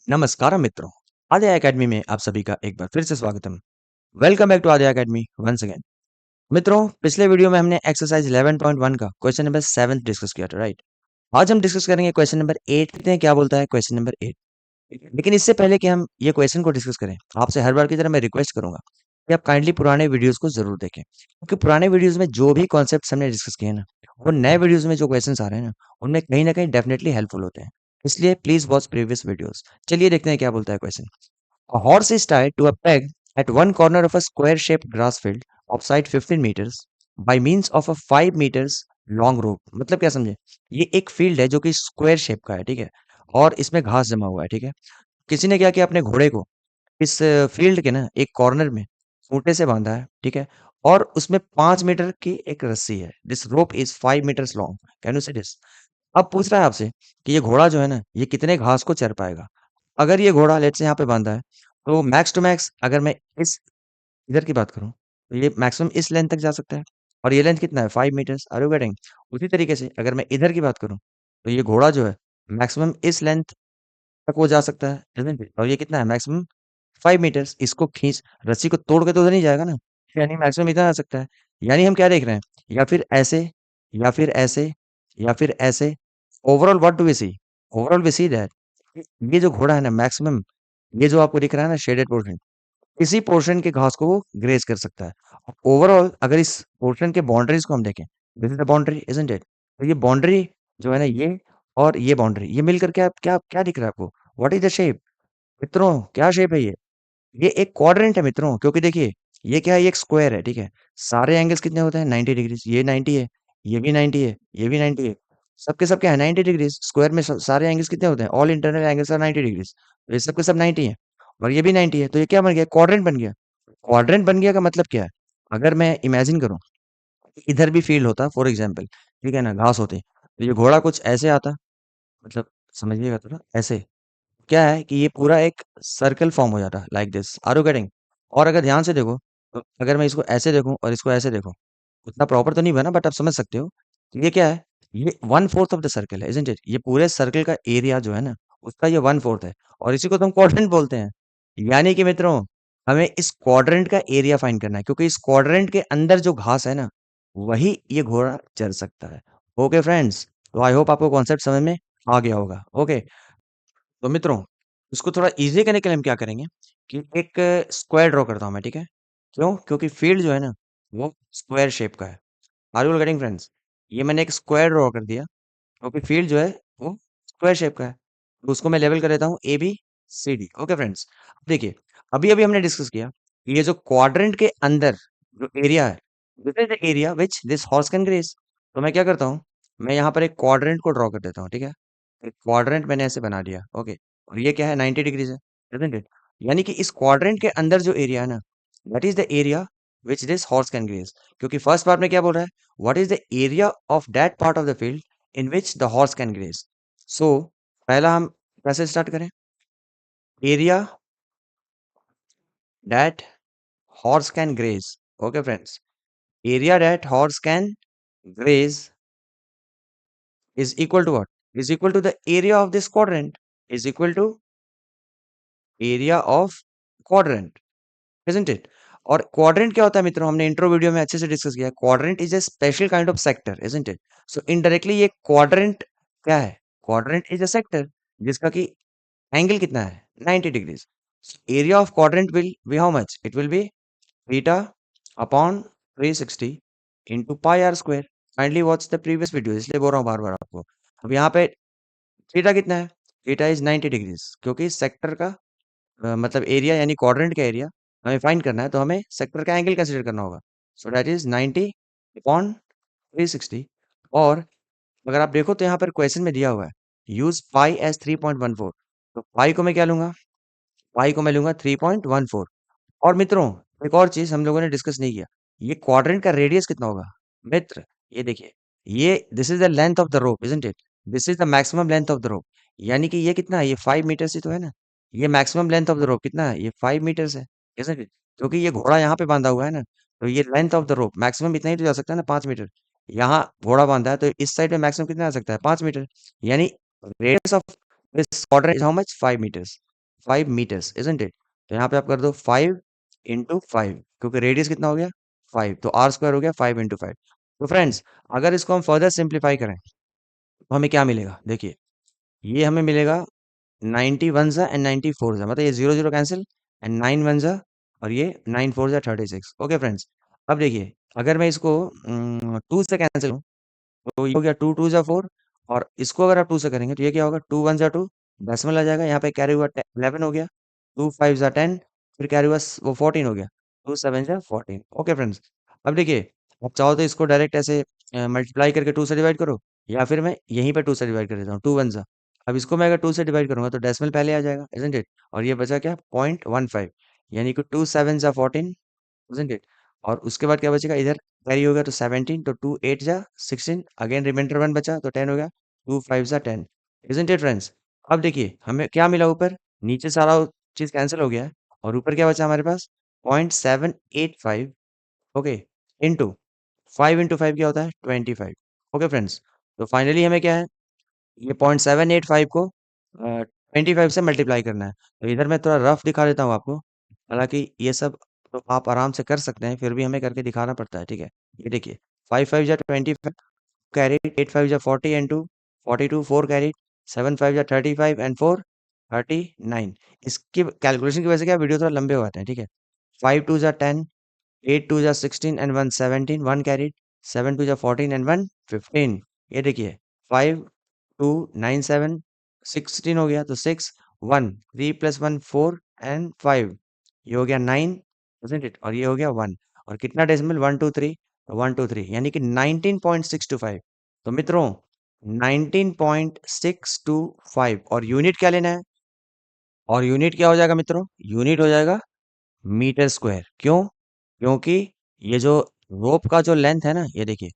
नमस्कार मित्रों, आद्या एकेडमी में आप सभी का एक बार फिर से स्वागतम। Welcome back to Aadya academy once again. मित्रों, पिछले वीडियो में हमने एक्सरसाइज 11.1 का क्वेश्चन नंबर 7 डिस्कस किया था, राइट? आज हम डिस्कस करेंगे क्वेश्चन नंबर 8। देखते हैं क्या बोलता है क्वेश्चन नंबर 8। लेकिन इससे पहले कि हम ये क्वेश्चन को डिस्कस करें, आपसे हर बार की तरह मैं रिक्वेस्ट करूंगा कि आप काइंडली पुराने वीडियोस को जरूर देखें, क्योंकि पुराने वीडियोस में जो भी कॉन्सेप्ट्स हमने डिस्कस किए ना, वो नए वीडियोस में जो क्वेश्चंस आ रहे हैं ना कहीं डेफिनेटली हेल्पफुल होते हैं। इसलिए प्लीज वॉच प्रीवियस वीडियोस। चलिए देखते हैं क्या बोलता है question. A horse is tied to a peg at one corner of a square-shaped grass field of side 15 meters by means of a 5 meters long rope। मतलब क्या समझे? ये एक फील्ड है जो कि स्क्वायर शेप का है, ठीक है? और इसमें घास जमा हुआ है, ठीक है? किसी ने क्या किया, अपने घोड़े को इस फील्ड के ना एक कॉर्नर में खूंटे से बांधा है, ठीक है? और उसमें 5 मीटर की एक रस्सी है। This rope is 5 metres long. Can you see this? अब पूछ रहा है आपसे कि ये घोड़ा जो है ना, ये कितने घास को चर पाएगा? अगर ये घोड़ा लेट्स से यहाँ पे बांधा है, तो मैक्स टू मैक्स अगर मैं इस इधर की बात करूँ, तो ये मैक्सिमम इस लेंथ तक जा सकता है। और ये लेंथ कितना है? 5 मीटर्स। Are you getting? उसी तरीके से अगर मैं इधर की बात करूँ, तो ये घोड़ा जो है मैक्सिमम इस लेंथ तक वो जा सकता है, इज़न्ट इट? और ये कितना है? Maximum 5 metres. इसको खींच रस्सी को तोड़ के तो उधर नहीं जाएगा ना, यानी मैक्सिमम इतना आ सकता है। यानी हम क्या देख रहे हैं? या फिर ऐसे, या फिर ऐसे, या फिर ऐसे। Overall what do we see? Overall we see that ये जो घोड़ा है ना, मैक्सिमम ये जो आपको दिख रहा है ना शेडेड पोर्शन, इसी पोर्शन के घास को वो ग्रेज कर सकता है। ओवरऑल अगर इस पोर्शन के बाउंड्रीज को हम देखें, this is the boundary, isn't it? तो ये बाउंड्री जो है ना, ये और ये बाउंड्री, ये मिलकर क्या क्या क्या दिख रहा है आपको? What is the shape? मित्रों, क्या शेप है ये एक क्वाड्रेंट है मित्रों, क्योंकि देखिए ये क्या है, ये एक स्क्वायर है, ठीक है? सारे एंगल्स कितने होते हैं? 90 डिग्रीज। ये 90 है, ये भी 90 है, ये भी 90 है। सबके सब क्या है? 90 डिग्रीज। स्क्वायर में सारे एंगल्स कितने होते हैं? All internal angles are 90 degrees. तो ये सबके सब 90 है, और ये भी 90 है। तो ये क्या बन गया? क्वाड्रेंट बन गया। क्वाड्रेंट बन गया का मतलब क्या है? अगर मैं इमेजिन करूं, इधर भी फील्ड होता फॉर एग्जाम्पल, ठीक है ना, घास होती, तो ये घोड़ा कुछ ऐसे आता, मतलब समझिएगा थोड़ा ऐसे। क्या है कि ये पूरा एक सर्कल फॉर्म हो जाता है like this. Are you getting? और अगर ध्यान से देखो, तो अगर मैं इसको ऐसे देखूं और इसको ऐसे देखूं, उतना प्रॉपर तो नहीं बना, बट आप समझ सकते हो। ये क्या है? ये 1/4 ऑफ द सर्कल है, इजंट इट? ये पूरे सर्कल का एरिया जो है ना, उसका ये 1/4 है। और इसी को तो हम क्वाड्रेंट बोलते हैं। यानी कि मित्रों, हमें इस क्वाड्रेंट का एरिया फाइंड करना है, क्योंकि इस क्वाड्रेंट के अंदर जो घास है ना, वही ये घोड़ा चल सकता है। ओके फ्रेंड्स, तो आई होप आपको कॉन्सेप्ट समझ में आ गया होगा। ओके, तो मित्रों, इसको थोड़ा ईज़ी करने के लिए हम क्या करेंगे कि एक स्क्वायर ड्रॉ करता हूँ मैं, ठीक है? क्यों? क्योंकि फील्ड जो है ना, वो स्क्वायर शेप का है। Are you getting friends? ये मैंने एक स्क्वायर ड्रॉ कर दिया, क्योंकि फील्ड जो है वो स्क्वायर शेप का है। तो उसको मैं लेवल कर देता हूँ A B C D. Okay friends, देखिए अभी अभी हमने डिस्कस किया कि ये जो क्वाड्रेंट के अंदर जो एरिया है, this is the area which this horse can graze. तो मैं क्या करता हूँ, मैं यहाँ पर एक क्वाड्रेंट को ड्रॉ कर देता हूँ, ठीक है? एक क्वाड्रेंट मैंने ऐसे बना दिया, ओके। और ये क्या है? 90 डिग्रीज है, isn't it? यानी कि इस क्वाड्रेंट के अंदर जो एरिया है ना, that is the area which this horse can graze. क्योंकि फर्स्ट पार्ट में क्या बोल रहा है? What is the area of that part of the field in which the horse can graze. So पहला हम कैसे स्टार्ट करें? Area that horse can graze. Okay friends, area that horse can graze is equal to what? Is equal to the area of this quadrant, is equal to area of quadrant, isn't it? और quadrant क्या होता है मित्रों? हमने intro video में अच्छे से discuss किया है। Quadrant is a special kind of sector, isn't it? So indirectly ये क्वाड्रेंट क्या है? क्वाड्रेंट इज अ सेक्टर जिसका कि एंगल कितना है? 90 degrees. Area of quadrant will be how much? It will be beta upon 360 into pi r square. Kindly watch the previous video, इसलिए बोल रहा हूँ बार बार आपको। अब यहाँ पे थीटा कितना है? थीटा इज 90 डिग्रीज, क्योंकि सेक्टर का मतलब एरिया यानी क्वाड्रेंट का एरिया हमें फाइंड करना है, तो हमें सेक्टर का एंगल कंसीडर करना होगा। So that is 90 upon 360। और अगर आप देखो तो यहाँ पर क्वेश्चन में दिया हुआ है यूज पाई एज 3.14। तो पाई को मैं क्या लूंगा? पाई को मैं लूंगा 3.14। और मित्रों, एक और चीज हम लोगों ने डिस्कस नहीं किया, ये क्वाड्रेंट का रेडियस कितना होगा? मित्र, ये देखिए, ये this is the length of the rope, isn't it? This is the maximum length of the रोप। यानी कि ये कितना है? ये 5 मीटर्स ही तो है ना। ये मैक्सिमम लेंथ ऑफ द रोप कितना है? ये 5 मीटर्स है, इजंट इट? क्योंकि ये घोड़ा यहाँ पे बांधा हुआ है ना, तो ये length of the rope maximum इतना ही तो जा सकता है ना, 5 मीटर। यहाँ घोड़ा बांधा है, तो इस साइड में मैक्सिमम कितना आ सकता है? 5 मीटर। यानी radius of this quadrant is how much? 5 metres. 5 metres, isn't it? तो यहाँ पे आप कर दो 5 इंटू 5, क्योंकि रेडियस कितना हो गया 5, तो आर स्क्वायर हो गया 5 इंटू 5। तो फ्रेंड्स, अगर इसको हम फर्दर सिंप्लीफाई करें तो हमें क्या मिलेगा? देखिए, ये हमें मिलेगा 90 वन ज़ा एंड 90 फोर ज़ा, मतलब ये 0 0 कैंसिल एंड 9 वन ज़ा और ये 9 फोर ज़ा 36। ओके फ्रेंड्स, अब देखिए, अगर मैं इसको 2 से कैंसिल करूँ तो ये हो गया 2 2 ज़ा 4, और इसको अगर आप 2 से करेंगे तो ये क्या होगा 2 1 ज़ा 2, डेसिमल आ जाएगा, यहाँ पे कैरी हुआ 11 हो गया, 2 5 ज़ा 10, फिर कैरी हुआ वो 14 हो गया, 2 7 ज़ा 14। ओके फ्रेंड्स, अब देखिए, आप चाहो तो इसको डायरेक्ट ऐसे मल्टीप्लाई करके 2 से डिवाइड करो, या फिर मैं यहीं पे 2 से डिवाइड कर देता हूँ, 2 1 ज़ा। अब इसको मैं अगर 2 से डिवाइड करूंगा तो डेसिमल पहले आ जाएगा, इज़न्ट इट? और ये बचा क्या 0.15, यानी कि 2 7 ज़ा 14, isn't it? और उसके बाद क्या बचेगा इधर, कैरी हो गया तो 17, तो 2 8 जा 16, अगेन रिमाइंडर 1 बचा तो 10 हो गया, 2 5 जा 10, isn't it फ्रेंड्स? अब देखिए हमें क्या मिला ऊपर, नीचे सारा चीज कैंसिल हो गया है, और ऊपर क्या बचा हमारे पास 0.785, ओके, इंटू 5 इंटू 5 क्या होता है 25। ओके फ्रेंड्स, तो फाइनली हमें क्या है, ये 0.785 को 25 से मल्टीप्लाई करना है। तो इधर मैं थोड़ा रफ दिखा देता हूँ आपको, हालांकि ये सब तो आप आराम से कर सकते हैं, फिर भी हमें करके दिखाना पड़ता है, ठीक है? ये देखिए, 5 5 जा 25 कैरीड, 8 5 जा 40 एंड 2 42, 4 कैरीड, 7 5 जा 35 एंड 4 39। इसकी कैलकुलेशन की वजह से क्या वीडियो थोड़ा लंबे हो जाते हैं, ठीक है? 5 2 जा 10, 8 2 जा 16 एंड 1 17, 1 कैरीड, 7 2 जा 14 एंड 1 15। ये देखिए, 5 2 9 7 16 हो गया, तो 6 1 3 प्लस 1 4 एंड 5, ये हो गया 9, isn't it? और ये हो गया 1, और कितना डेसिमल 1 2 3, 1 2 3, यानी कि 19.625। तो मित्रों, 19.625, और यूनिट क्या लेना है? और यूनिट क्या हो जाएगा मित्रों? यूनिट हो जाएगा मीटर स्क्वायर। क्यों? क्योंकि ये जो रोप का जो लेंथ है ना, ये देखिए,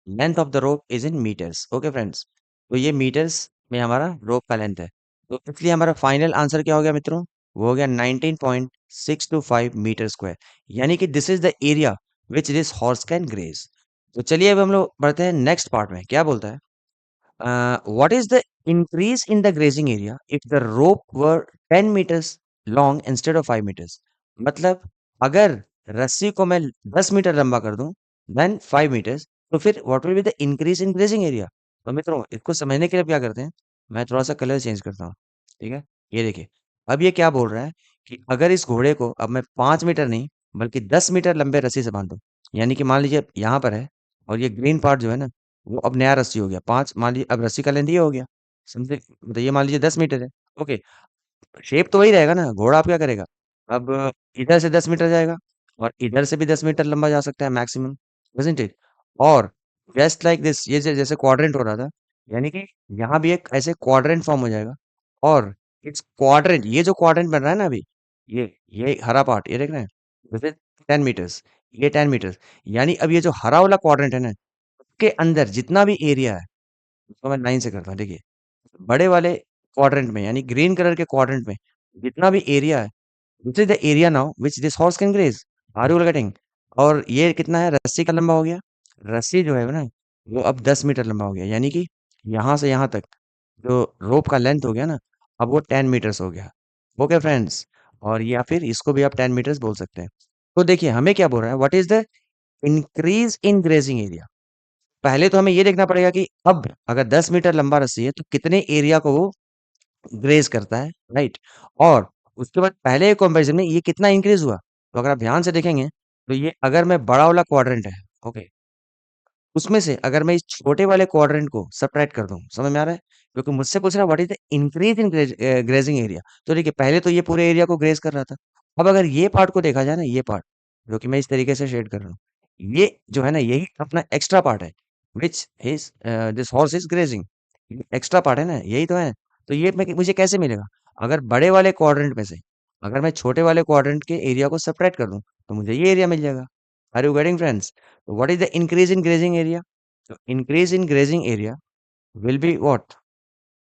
length of the rope is in metres. Okay friends, तो ये मीटर्स में हमारा रोप का लेंथ है, तो इसलिए हमारा फाइनल आंसर क्या हो गया मित्रों? वो हो गया 19.625 मीटर स्क्वायर, यानी कि this is the area which this horse can graze. तो चलिए अब हम लोग बढ़ते हैं नेक्स्ट पार्ट में, क्या बोलता है? What is the increase in the grazing area if the rope were 10 meters long instead of 5 meters? मतलब अगर रस्सी को मैं 10 मीटर लंबा कर दूं देन 5 meters, तो फिर what will be the increase in grazing area? तो मित्रों, इसको समझने के लिए अब क्या करते हैं, मैं थोड़ा सा कलर चेंज करता हूँ, ठीक है? ये देखिए, अब ये क्या बोल रहा है कि अगर इस घोड़े को अब मैं 5 मीटर नहीं बल्कि 10 मीटर लंबे रस्सी से बांध दूं, यानी कि मान लीजिए यहाँ पर है, और ये ग्रीन पार्ट जो है ना, वो अब नया रस्सी हो गया 5, मान लीजिए अब रस्सी का लेंथ ये हो गया, समझे? मतलब ये मान लीजिए 10 मीटर है, ओके, शेप तो वही रहेगा ना, घोड़ा आप क्या करेगा? अब इधर से 10 मीटर जाएगा, और इधर से भी 10 मीटर लंबा जा सकता है मैक्सिमम, isn't it? और जस्ट लाइक दिस, ये जैसे क्वाड्रेंट हो रहा था, यानी कि यहाँ भी एक ऐसे क्वाड्रेंट फॉर्म हो जाएगा, और इट्स क्वाड्रेंट, ये जो क्वाड्रेंट बन रहा है ना अभी, ये हरा पार्ट, ये देख रहे हैं, दिस इज 10 मीटर्स, ये 10 मीटर्स, यानी अब ये जो हरा वाला क्वाड्रेंट है ना, उसके अंदर जितना भी एरिया है, उसको मैं 9 से करता हूँ, देखिए, बड़े वाले क्वाड्रेंट में, यानी ग्रीन कलर के क्वाड्रेंट में जितना भी एरिया है, this is the area now which this horse can graze. Are you getting? और ये कितना है, रस्सी का लंबा हो गया, रस्सी जो है ना, वो अब 10 मीटर लंबा हो गया, यानी कि यहाँ से यहाँ तक जो रोप का लेंथ हो गया ना, अब वो 10 मीटर्स हो गया। ओके फ्रेंड्स, और या फिर इसको भी आप 10 मीटर्स बोल सकते हैं। तो देखिए हमें क्या बोल रहा है, what is the increase in grazing area? पहले तो हमें ये देखना पड़ेगा कि अब अगर 10 मीटर लंबा रस्सी है तो कितने एरिया को वो ग्रेज करता है, राइट? और उसके बाद पहले कंपैरिजन में ये कितना इंक्रीज हुआ, तो अगर आप ध्यान से देखेंगे तो ये अगर मैं बड़ा वाला क्वाड्रेंट है, ओके, उसमें से अगर मैं इस छोटे वाले क्वाड्रेंट को सब्ट्रैक्ट कर दूं, समझ में आ रहा है? क्योंकि मुझसे पूछ रहा है what is the increase in grazing area, तो देखिए पहले तो ये पूरे एरिया को ग्रेज कर रहा था, अब अगर ये पार्ट को देखा जाए ना, ये पार्ट जो कि मैं इस तरीके से शेड कर रहा हूँ, ये जो है ना, यही अपना एक्स्ट्रा पार्ट है which is this horse is grazing, extra part है ना, यही तो है। तो ये मुझे कैसे मिलेगा? अगर बड़े वाले क्वाड्रेंट में से अगर मैं छोटे वाले क्वाड्रेंट के एरिया को सब्ट्रैक्ट कर दूं, तो मुझे ये एरिया मिल जाएगा। Are you getting friends? What is the increase in grazing area? तो increase in grazing area will be what?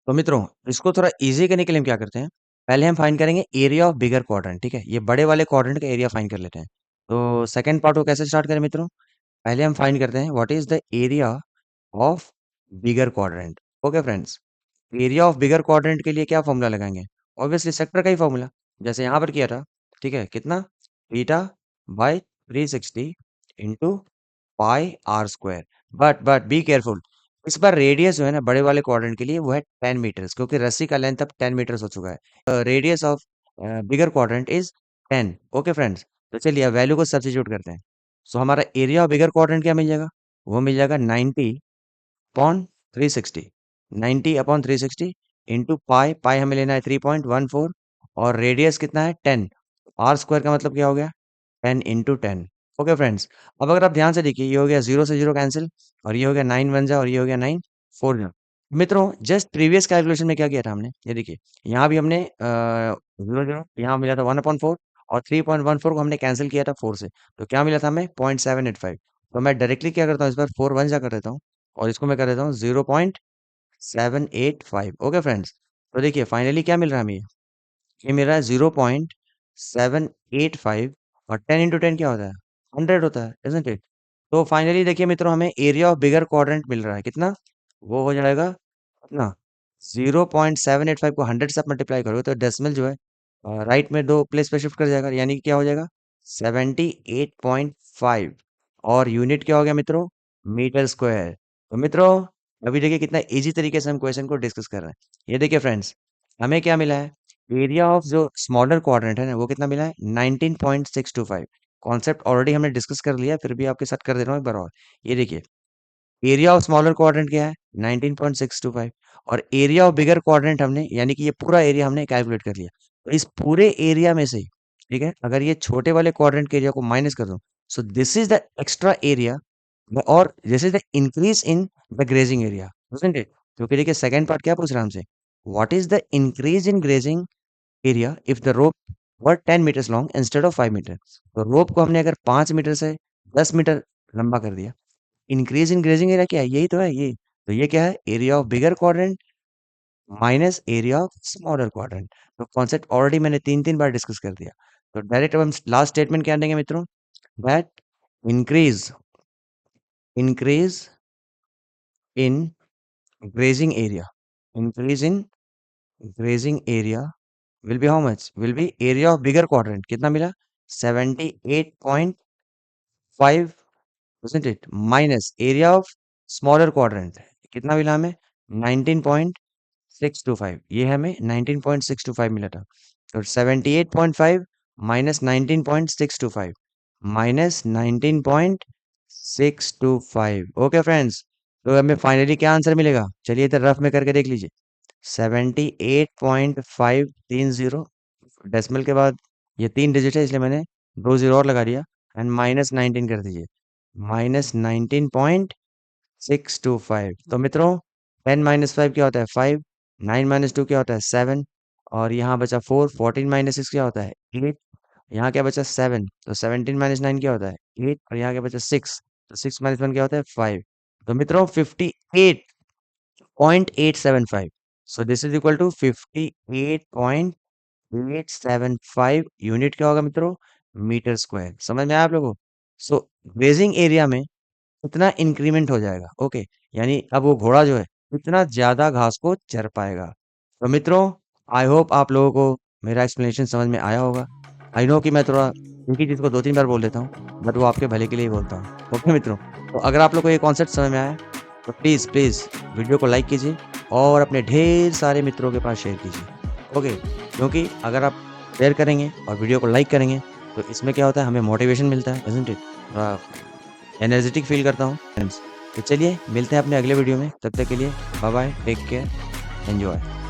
तो मित्रों, इसको थोड़ा इजी करने के लिए हम क्या करते हैं, पहले हम फाइंड करेंगे एरिया ऑफ बिगर क्वाड्रेंट, ठीक है? ये बड़े वाले क्वाड्रेंट का एरिया फाइंड कर लेते हैं। तो सेकंड पार्ट को कैसे स्टार्ट करें मित्रों? पहले हम फाइंड करते हैं what is the area of bigger quadrant. Okay friends, area of bigger quadrant के लिए क्या फॉर्मूला लगाएंगे? ऑब्वियसली सेक्टर का ही फॉर्मूला, जैसे यहाँ पर किया था, ठीक है, कितना theta by 360 into pi r square. But be careful, इस बार रेडियस जो है ना बड़े वाले क्वाड्रेंट के लिए वो है 10 मीटर्स, क्योंकि रस्सी का लेंथ अब 10 मीटर्स हो चुका है। Radius of bigger quadrant is 10। Okay friends, तो चलिए अब वैल्यू को सब्स्टिट्यूट करते हैं। सो हमारा एरिया ऑफ बिगर क्वाड्रेंट क्या मिल जाएगा, वो मिल जाएगा 90 अपॉन 360, 90 अपॉन 360 इंटू पाई, पाई हमें लेना है 3.14, और रेडियस कितना है 10। आर स्क्वायर का मतलब क्या हो गया 10 इंटू 10। ओके फ्रेंड्स, अब अगर आप ध्यान से देखिए, ये हो गया जीरो से जीरो कैंसिल, और ये हो गया 9 वन जा, और ये हो गया 9 फोर जा। मित्रों जस्ट प्रीवियस कैलकुलेशन में क्या किया था हमने, ये देखिए यहाँ भी हमने जीरो जीरो यहाँ मिला था 1/4, और 3.14 को हमने कैंसिल किया था 4 से, तो क्या मिला था हमें 0.785। तो मैं डायरेक्टली क्या करता हूँ, इस बार 4 वन जा कर देता हूँ, और इसको मैं कर देता हूँ 0.785। ओके फ्रेंड्स, तो देखिए फाइनली क्या मिल रहा है हमें, ये मिल रहा है 0.785, और 10 इंटू 10 क्या होता है 100 होता है, इजंट इट। तो फाइनली देखिए मित्रों, हमें एरिया ऑफ बिगर क्वाड्रेंट मिल रहा है कितना, वो हो जाएगा कितना 0.785 को 100 से आप मल्टीप्लाई करोगे तो डेसिमल जो है राइट में दो प्लेस पे शिफ्ट कर जाएगा, यानी कि क्या हो जाएगा 78.5, और यूनिट क्या हो गया मित्रों, मीटर स्क्वायर। तो मित्रों अभी देखिए कितना इजी तरीके से हम क्वेश्चन को डिस्कस कर रहे हैं। ये देखिए फ्रेंड्स, हमें क्या मिला है, एरिया ऑफ जो स्मॉलर क्वाड्रेंट है ना वो कितना मिला है 19.625। कॉन्सेप्ट ऑलरेडी हमने डिस्कस कर लिया, फिर भी आपके साथ कर दे रहा हूँ एक बार और। ये देखिए एरिया ऑफ स्मॉलर क्वाड्रेंट क्या है 19.625, और एरिया ऑफ बिगर क्वाड्रेंट हमने, यानी कि ये पूरा एरिया हमने कैलकुलेट कर लिया। तो इस पूरे एरिया में से, ठीक है, अगर ये छोटे वाले क्वाड्रेंट के एरिया को माइनस कर दूं, so this is the extra area, और this is the increase in the grazing area, doesn't it. क्योंकि देखिए सेकंड पार्ट क्या पूछ रहा है हमसे, what is the increase in grazing area if the rope were 10 metres long instead of 5 metre. तो rope को हमने अगर 5 मीटर से 10 मीटर लंबा कर दिया, इंक्रीज इन ग्रेजिंग एरिया क्या है, यही तो है ये। तो ये क्या है, area of bigger quadrant minus area of smaller quadrant. तो कॉन्सेप्ट ऑलरेडी मैंने 3 बार डिस्कस कर दिया। तो डायरेक्ट अब हम लास्ट स्टेटमेंट क्या देंगे मित्रों, that increase increase in grazing area, increase in grazing area will be how much, will be area of bigger quadrant कितना मिला 78.5, isn't it, minus area of smaller quadrant कितना मिला हमें 19.625, ये हमें 19.625 मिला था। तो 78.5 माइनस 19.625 माइनस 19.625। ओके फ्रेंड्स, तो हमें फाइनली क्या आंसर मिलेगा, चलिए इधर रफ में करके देख लीजिए, 78.530, डेसिमल के बाद ये 3 डिजिट है इसलिए मैंने 2 जीरो और लगा दिया, एंड माइनस 19 कर दीजिए, माइनस 19.625। तो मित्रों 10 माइनस 5 क्या होता है 5, 9 माइनस 2 क्या होता है 7, और यहाँ बचा 4, 14 माइनस 6 क्या होता है 8, यहाँ क्या बचा 7, तो 17 माइनस 9 क्या होता है 8, और यहाँ क्या बचा 6, तो 6 माइनस 1 क्या होता है 5। तो मित्रों 58.875, so this is equal to 58.875 unit क्या होगा मित्रों, मीटर स्क्वायर। समझ में आया आप लोगों को। सो ग्रेजिंग एरिया में इतना इंक्रीमेंट हो जाएगा, ओके, यानी अब वो घोड़ा जो है इतना ज्यादा घास को चर पाएगा। तो मित्रों आई होप आप लोगों को मेरा एक्सप्लेनेशन समझ में आया होगा। आई नो कि मैं थोड़ा एक ही चीज को 2 3 बार बोल देता हूँ, बट वो आपके भले के लिए ही बोलता हूँ। ओके मित्रों, तो अगर आप लोग को ये कॉन्सेप्ट समझ में आया तो प्लीज प्लीज वीडियो को लाइक कीजिए, और अपने ढेर सारे मित्रों के पास शेयर कीजिए। ओके, क्योंकि अगर आप शेयर करेंगे और वीडियो को लाइक करेंगे तो इसमें क्या होता है, हमें मोटिवेशन मिलता है, isn't it? थोड़ा एनर्जेटिक फील करता हूँ फ्रेंड्स। तो चलिए मिलते हैं अपने अगले वीडियो में, तब तक के लिए bye bye, take care, enjoy.